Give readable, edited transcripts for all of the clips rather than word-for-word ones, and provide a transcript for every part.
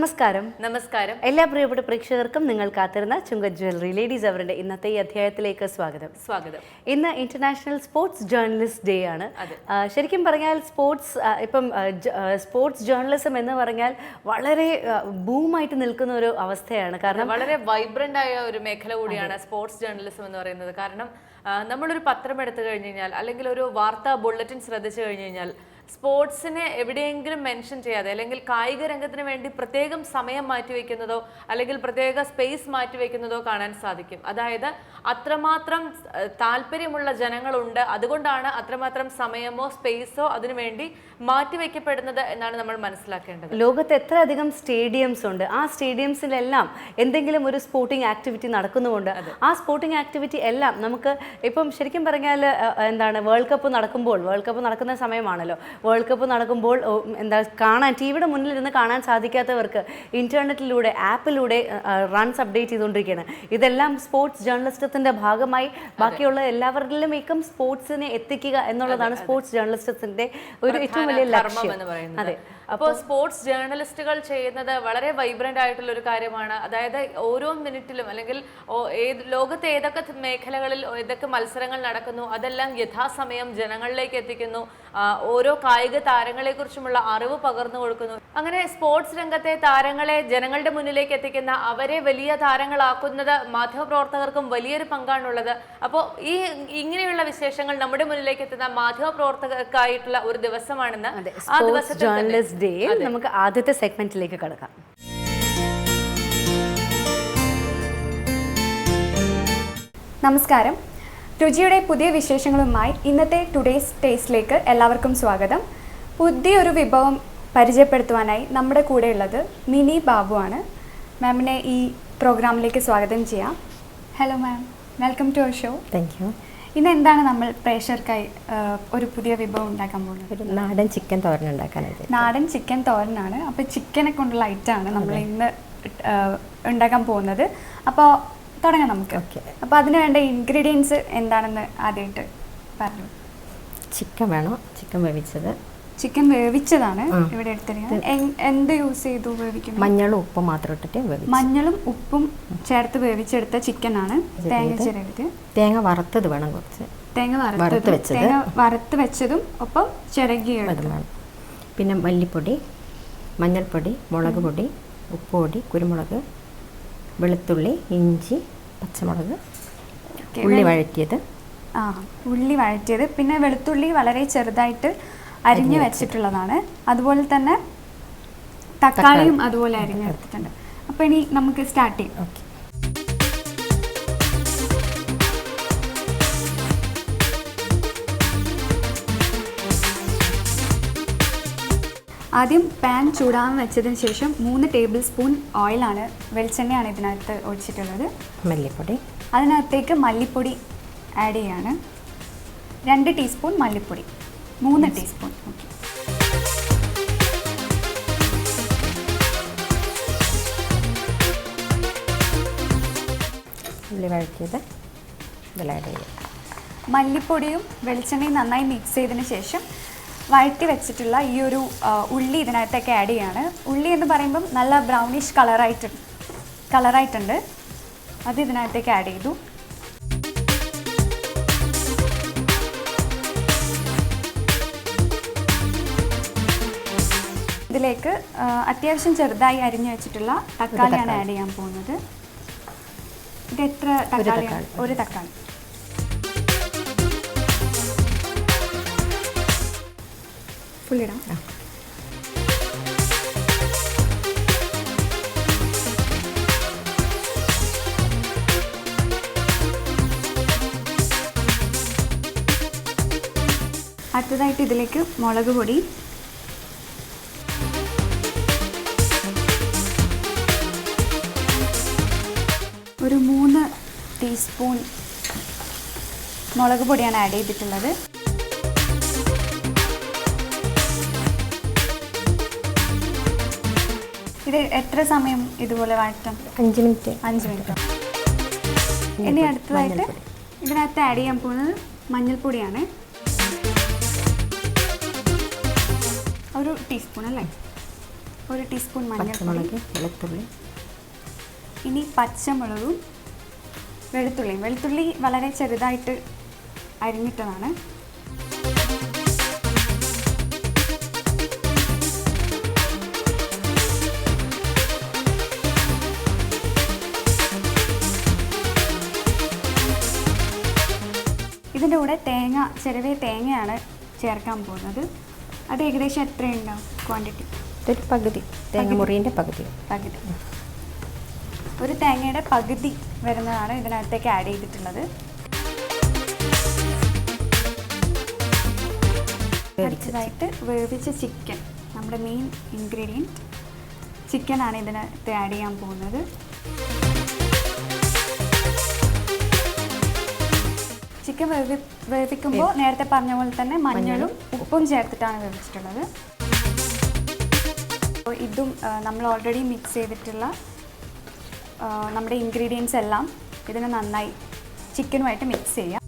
നമസ്കാരം. നമസ്കാരം. എല്ലാ പ്രിയപ്പെട്ട പ്രേക്ഷകർക്കും നിങ്ങൾ കാത്തിരുന്ന ചുങ്ക ജ്വല്ലറി ലേഡീസ് അവരുടെ ഇന്നത്തെ ഈ അധ്യായത്തിലേക്ക് സ്വാഗതം. ഇന്ന് ഇന്റർനാഷണൽ സ്പോർട്സ് ജേർണലിസ്റ്റ് ഡേ ആണ്. ശരിക്കും പറഞ്ഞാൽ സ്പോർട്സ് ജേർണലിസം എന്ന് പറഞ്ഞാൽ വളരെ ബൂമായിട്ട് നിൽക്കുന്ന ഒരു അവസ്ഥയാണ്. കാരണം വളരെ വൈബ്രന്റ് ആയ ഒരു മേഖല കൂടിയാണ് സ്പോർട്സ് ജേർണലിസം എന്ന് പറയുന്നത്. കാരണം നമ്മളൊരു പത്രം എടുത്തു കഴിഞ്ഞു കഴിഞ്ഞാൽ അല്ലെങ്കിൽ ഒരു വാർത്താ ബുള്ളറ്റിൻ ശ്രദ്ധിച്ചു കഴിഞ്ഞു കഴിഞ്ഞാൽ സ്പോർട്സിനെ എവിടെയെങ്കിലും മെൻഷൻ ചെയ്യാതെ അല്ലെങ്കിൽ കായിക രംഗത്തിന് വേണ്ടി പ്രത്യേകം സമയം മാറ്റിവെക്കുന്നതോ അല്ലെങ്കിൽ പ്രത്യേക സ്പേസ് മാറ്റിവെക്കുന്നതോ കാണാൻ സാധിക്കും. അതായത് അത്രമാത്രം താല്പര്യമുള്ള ജനങ്ങളുണ്ട്, അതുകൊണ്ടാണ് അത്രമാത്രം സമയമോ സ്പേസോ അതിനുവേണ്ടി മാറ്റിവെക്കപ്പെടുന്നത് എന്നാണ് നമ്മൾ മനസ്സിലാക്കേണ്ടത്. ലോകത്ത് എത്ര അധികം സ്റ്റേഡിയംസ് ഉണ്ട്, ആ സ്റ്റേഡിയംസിലെല്ലാം എന്തെങ്കിലും ഒരു സ്പോർട്ടിംഗ് ആക്ടിവിറ്റി നടക്കുന്നുമുണ്ട്. ആ സ്പോർട്ടിംഗ് ആക്ടിവിറ്റി എല്ലാം നമുക്ക് ഇപ്പം ശരിക്കും പറഞ്ഞാൽ വേൾഡ് കപ്പ് നടക്കുന്ന സമയമാണല്ലോ. വേൾഡ് കപ്പ് നടക്കുമ്പോൾ കാണാൻ ടിവിയുടെ മുന്നിലിരുന്ന് കാണാൻ സാധിക്കാത്തവർക്ക് ഇന്റർനെറ്റിലൂടെ ആപ്പിലൂടെ റൺസ് അപ്ഡേറ്റ് ചെയ്തുകൊണ്ടിരിക്കുകയാണ്. ഇതെല്ലാം സ്പോർട്സ് ജേർണലിസത്തിന്റെ ഭാഗമായി ബാക്കിയുള്ള എല്ലാവരിലേക്കും സ്പോർട്സിനെ എത്തിക്കുക എന്നുള്ളതാണ് സ്പോർട്സ് ജേർണലിസത്തിന്റെ ഒരു ഏറ്റവും വലിയ ലക്ഷ്യം എന്ന് പറയുന്നത്. അതെ. അപ്പോൾ സ്പോർട്സ് ജേർണലിസ്റ്റുകൾ ചെയ്യുന്നത് വളരെ വൈബ്രന്റ് ആയിട്ടുള്ള ഒരു കാര്യമാണ്. അതായത് ഓരോ മിനിറ്റിലും അല്ലെങ്കിൽ ലോകത്തെ ഏതൊക്കെ മേഖലകളിൽ ഏതൊക്കെ മത്സരങ്ങൾ നടക്കുന്നു അതെല്ലാം യഥാസമയം ജനങ്ങളിലേക്ക് എത്തിക്കുന്നു. ഓരോ കായിക താരങ്ങളെ കുറിച്ചുമുള്ള അറിവ് പകർന്നു കൊടുക്കുന്നു. അങ്ങനെ സ്പോർട്സ് രംഗത്തെ താരങ്ങളെ ജനങ്ങളുടെ മുന്നിലേക്ക് എത്തിക്കുന്ന, അവരെ വലിയ താരങ്ങളാക്കുന്നത് മാധ്യമപ്രവർത്തകർക്കും വലിയൊരു പങ്കാണുള്ളത്. അപ്പോൾ ഇങ്ങനെയുള്ള വിശേഷങ്ങൾ നമ്മുടെ മുന്നിലേക്ക് എത്തുന്ന മാധ്യമപ്രവർത്തകർക്കായിട്ടുള്ള ഒരു ദിവസമാണെന്ന് ആ ദിവസത്തിൽ നമുക്ക് ആദ്യത്തെ സെഗ്മെന്റിലേക്ക് കടക്കാം. നമസ്കാരം. രുചിയുടെ പുതിയ വിശേഷങ്ങളുമായി ഇന്നത്തെ ടുഡേസ് ടേസ്റ്റിലേക്ക് എല്ലാവർക്കും സ്വാഗതം. പുതിയൊരു വിഭവം പരിചയപ്പെടുത്തുവാനായി നമ്മുടെ കൂടെയുള്ളത് മിനി ബാബു ആണ്. മാമിനെ ഈ പ്രോഗ്രാമിലേക്ക് സ്വാഗതം ചെയ്യാം. Hello ma'am, welcome to our show. Thank you. ഇന്ന് എന്താണ് നമ്മൾ പ്രേക്ഷകർക്കായി ഒരു പുതിയ വിഭവം ഉണ്ടാക്കാൻ പോകുന്നത്? ഒരു നാടൻ ചിക്കൻ തോരൻ ഉണ്ടാക്കാനായിട്ട്. നാടൻ ചിക്കൻ തോരനാണ്. അപ്പോൾ ചിക്കനെ കൊണ്ടുള്ള ഐറ്റമാണ് നമ്മൾ ഇന്ന് ഉണ്ടാക്കാൻ പോകുന്നത്. അപ്പോൾ തുടങ്ങാം നമുക്ക്. ഓക്കെ. അപ്പോൾ അതിന് വേണ്ട ഇൻഗ്രീഡിയൻസ് എന്താണെന്ന് ആദ്യമായിട്ട് പറഞ്ഞു. ചിക്കൻ വേണം. ചിക്കൻ വേവിച്ചത്. ചിക്കൻ വേവിച്ചതാണ് ഇവിടെ എടുത്തിരിക്കുന്നത്. എന്ത് യൂസ് ചെയ്തു വേവിക്കുന്നത്? മഞ്ഞളും ഉപ്പും മാത്രം ഇട്ടിട്ട് വേവിച്ചു. മഞ്ഞളും ഉപ്പും ചേർത്ത് വേവിച്ചെടുത്ത ചിക്കനാണ്. തേങ്ങ ചിരവിത്. തേങ്ങ വറുത്തത് വേണം കുറച്ച്. തേങ്ങ വറുത്ത് വെച്ചതും ഒപ്പം ചിരകിയത് വേണം. പിന്നെ മല്ലിപ്പൊടി, മഞ്ഞൾപ്പൊടി, മുളക് പൊടി, ഉപ്പുപൊടി, കുരുമുളക്, വെളുത്തുള്ളി, ഇഞ്ചി, പച്ചമുളക്, ഉള്ളി വഴറ്റിയത്. പിന്നെ വെളുത്തുള്ളി വളരെ ചെറുതായിട്ട് അരിഞ്ഞു വെച്ചിട്ടുള്ളതാണ്. അതുപോലെ തന്നെ തക്കാളിയും അതുപോലെ അരിഞ്ഞെടുത്തിട്ടുണ്ട്. അപ്പോൾ ഇനി നമുക്ക് സ്റ്റാർട്ട് ചെയ്യാം. ഓക്കെ. ആദ്യം പാൻ ചൂടാൻ വെച്ചതിന് ശേഷം 3 ടേബിൾ സ്പൂൺ ഓയിലാണ്, വെളിച്ചെണ്ണയാണ് ഇതിനകത്ത് ഒഴിച്ചിട്ടുള്ളത്. മല്ലിപ്പൊടി. അതിനകത്തേക്ക് മല്ലിപ്പൊടി ആഡ് ചെയ്യാണ്. 2 ടീസ്പൂൺ മല്ലിപ്പൊടി. 3 ടീസ്പൂൺ. ഓക്കെ. ഉള്ളി വഴറ്റിയത് ഇതിൽ ആഡ് ചെയ്യാം. മല്ലിപ്പൊടിയും വെളിച്ചെണ്ണയും നന്നായി മിക്സ് ചെയ്തതിന് ശേഷം വഴറ്റി വെച്ചിട്ടുള്ള ഈ ഒരു ഉള്ളി ഇതിനകത്തേക്ക് ആഡ് ചെയ്യാണ്. ഉള്ളി എന്ന് പറയുമ്പം നല്ല ബ്രൗണിഷ് കളറായിട്ടുണ്ട്. അത് ഇതിനകത്തേക്ക് ആഡ് ചെയ്തു. ഇതിലേക്ക് അത്യാവശ്യം ചെറുതായി അരിഞ്ഞു വെച്ചിട്ടുള്ള തക്കാളിയാണ് ആഡ് ചെയ്യാൻ പോകുന്നത്. ഇത് എത്ര തക്കാളിയാണ്? ഒരു തക്കാളി. ഫുള്ളിടാം. അടുത്തതായിട്ട് ഇതിലേക്ക് മുളക് പൊടി, ഒരു 3 ടീസ്പൂൺ മുളക് പൊടിയാണ് ആഡ് ചെയ്തിട്ടുള്ളത്. ഇത് എത്ര സമയം ഇതുപോലെ വഴറ്റാം? 5 മിനിറ്റ്. 5 മിനിറ്റ്. ഇനി അടുത്തതായിട്ട് ഇതിനകത്ത് ആഡ് ചെയ്യാൻ പോകുന്നത് മഞ്ഞൾപ്പൊടിയാണ്. ഒരു ടീസ്പൂൺ അല്ലേ? 1 ടീസ്പൂൺ മഞ്ഞൾപ്പൊടി, പച്ചമുളക്, വെളുത്തുള്ളി, ഇനി പച്ചമുളകും വെളുത്തുള്ളിയും. വെളുത്തുള്ളി വളരെ ചെറുതായിട്ട് അരിഞ്ഞിട്ടതാണ്. ഇതിൻ്റെ കൂടെ ചെറിയ തേങ്ങയാണ് ചേർക്കാൻ പോകുന്നത്. അത് ഏകദേശം എത്രയുണ്ടാവും ക്വാണ്ടിറ്റി? ഒരു പകുതി, തേങ്ങമുറിൻ്റെ പകുതി. ഒരു തേങ്ങയുടെ പകുതി വരുന്നതാണ് ഇതിനകത്തേക്ക് ആഡ് ചെയ്തിട്ടുള്ളത്. അടുത്തതായിട്ട് വേവിച്ച ചിക്കൻ, നമ്മുടെ മെയിൻ ഇൻഗ്രീഡിയൻറ്റ് ചിക്കനാണ് ഇതിനകത്ത് ആഡ് ചെയ്യാൻ പോകുന്നത്. ചിക്കൻ വേവിക്കുമ്പോൾ നേരത്തെ പറഞ്ഞ പോലെ തന്നെ മഞ്ഞളും ഉപ്പും ചേർത്തിട്ടാണ് വേവിച്ചിട്ടുള്ളത്. ഇതും നമ്മൾ ഓൾറെഡി മിക്സ് ചെയ്തിട്ടുള്ള നമ്മുടെ ഇൻഗ്രീഡിയൻസ് എല്ലാം ഇതിന് നന്നായി ചിക്കനുമായിട്ട് മിക്സ് ചെയ്യാം.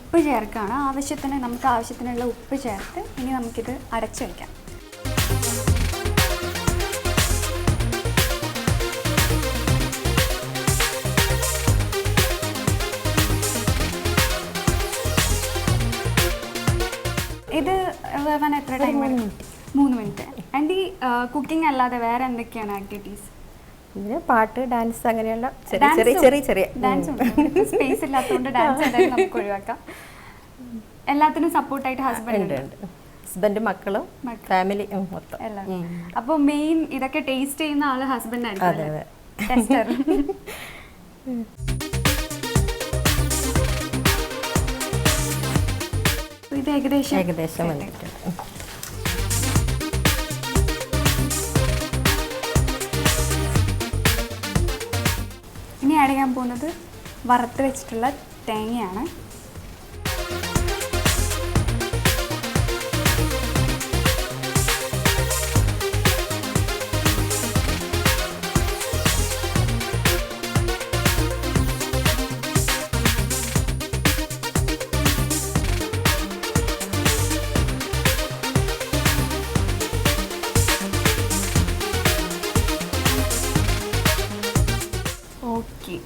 ഉപ്പ് ചേർക്കുകയാണ്. നമുക്ക് ആവശ്യത്തിനുള്ള ഉപ്പ് ചേർത്ത് ഇനി നമുക്കിത് അടച്ചു വയ്ക്കാം. ഇത് വേവാൻ എത്ര ടൈം? 3 മിനിറ്റ്. ആൻഡ് ഈ കുക്കിംഗ് അല്ലാതെ വേറെ എന്തൊക്കെയാണ് ആക്ടിവിറ്റീസ്? ഇതിന് പാട്ട്, ഡാൻസ്, അങ്ങനെയുള്ള ചെറിയ ഡാൻസ് ഉണ്ട്. സ്പേസ് ഇല്ലാത്തതുകൊണ്ട് ഡാൻസ് എന്തായാലും നമുക്ക് ഒഴിവാക്കാം. എല്ലാത്തിനും സപ്പോർട്ടായിട്ട് ഹസ്ബൻഡ്, മക്കളും ഫാമിലി മൊത്തം എല്ലാവരും. അപ്പോൾ മെയിൻ ഇതൊക്കെ ടേസ്റ്റ് ചെയ്യുന്ന ആള് ഹസ്ബൻഡ് ആയിരിക്കും, ടെസ്റ്റർ. ഇത് ഏകദേശം വന്നിട്ടുണ്ട്. ഇനി ആഡ് ചെയ്യാൻ പോകുന്നത് വറുത്ത് വെച്ചിട്ടുള്ള തേങ്ങയാണ്.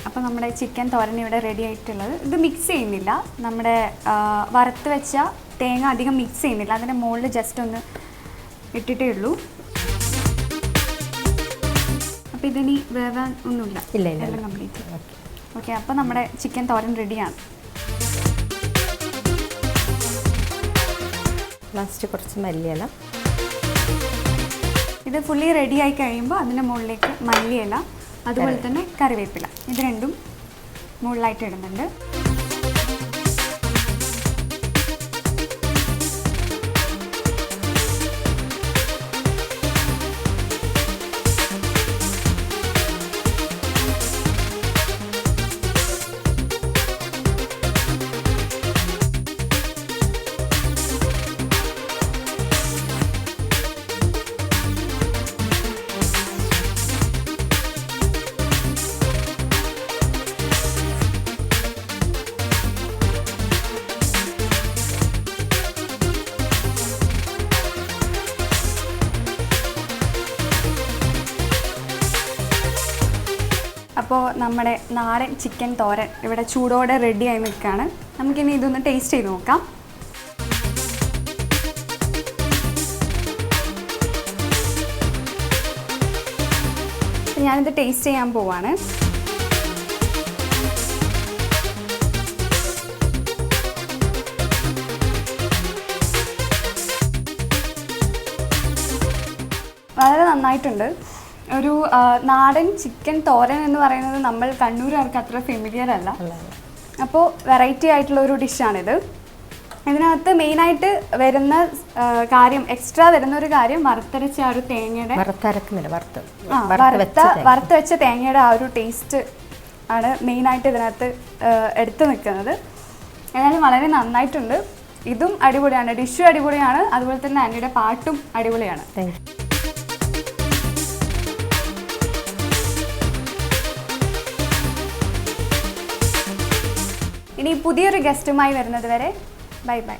അപ്പോൾ നമ്മുടെ ചിക്കൻ തോരൻ ഇവിടെ റെഡി ആയിട്ടുള്ളത്. ഇത് മിക്സ് ചെയ്യുന്നില്ല, നമ്മുടെ വറുത്ത് വെച്ച തേങ്ങ അധികം മിക്സ് ചെയ്യുന്നില്ല, അതിൻ്റെ മുകളിൽ ജസ്റ്റ് ഒന്ന് ഇട്ടിട്ടേ ഉള്ളൂ. അപ്പോൾ ഇതിനി വേവാൻ ഒന്നുമില്ല, എല്ലാം കംപ്ലീറ്റ്. ഓക്കെ, അപ്പോൾ നമ്മുടെ ചിക്കൻ തോരൻ റെഡിയാണ്. ലാസ്റ്റ് കുറച്ച് മല്ലിയില. ഇത് ഫുള്ളി റെഡി ആയി കഴിയുമ്പോൾ അതിൻ്റെ മുകളിലേക്ക് മല്ലിയില, അതുപോലെ തന്നെ കറിവേപ്പില, ഇത് രണ്ടും മുകളിലായിട്ട് ഇടുന്നുണ്ട്. അപ്പോൾ നമ്മുടെ നാടൻ ചിക്കൻ തോരൻ ഇവിടെ ചൂടോടെ റെഡിയായി നിൽക്കുകയാണ്. നമുക്കിനി ഇതൊന്ന് ടേസ്റ്റ് ചെയ്ത് നോക്കാം. ഞാനിത് ടേസ്റ്റ് ചെയ്യാൻ പോവാണ്. വളരെ നന്നായിട്ടുണ്ട്. ഒരു നാടൻ ചിക്കൻ തോരൻ എന്ന് പറയുന്നത് നമ്മൾ കണ്ണൂരുകാർക്ക് അത്ര ഫെമിലിയർ അല്ല. അപ്പോൾ വെറൈറ്റി ആയിട്ടുള്ള ഒരു ഡിഷാണിത്. ഇതിനകത്ത് മെയിനായിട്ട് വരുന്ന കാര്യം, എക്സ്ട്രാ വരുന്ന ഒരു കാര്യം വറുത്തരച്ച ആ ഒരു തേങ്ങയുടെ വറുത്ത് വെച്ച തേങ്ങയുടെ ആ ഒരു ടേസ്റ്റ് ആണ് മെയിനായിട്ട് ഇതിനകത്ത് എടുത്തു നിൽക്കുന്നത്. എന്നാലും വളരെ നന്നായിട്ടുണ്ട്. ഇതും അടിപൊളിയാണ്, ഡിഷും അടിപൊളിയാണ്, അതുപോലെ തന്നെ ആൻറ്റിയുടെ പാട്ടും അടിപൊളിയാണ്. ഇനി പുതിയൊരു ഗസ്റ്റുമായി വരുന്നത് വരെ ബൈ ബൈ.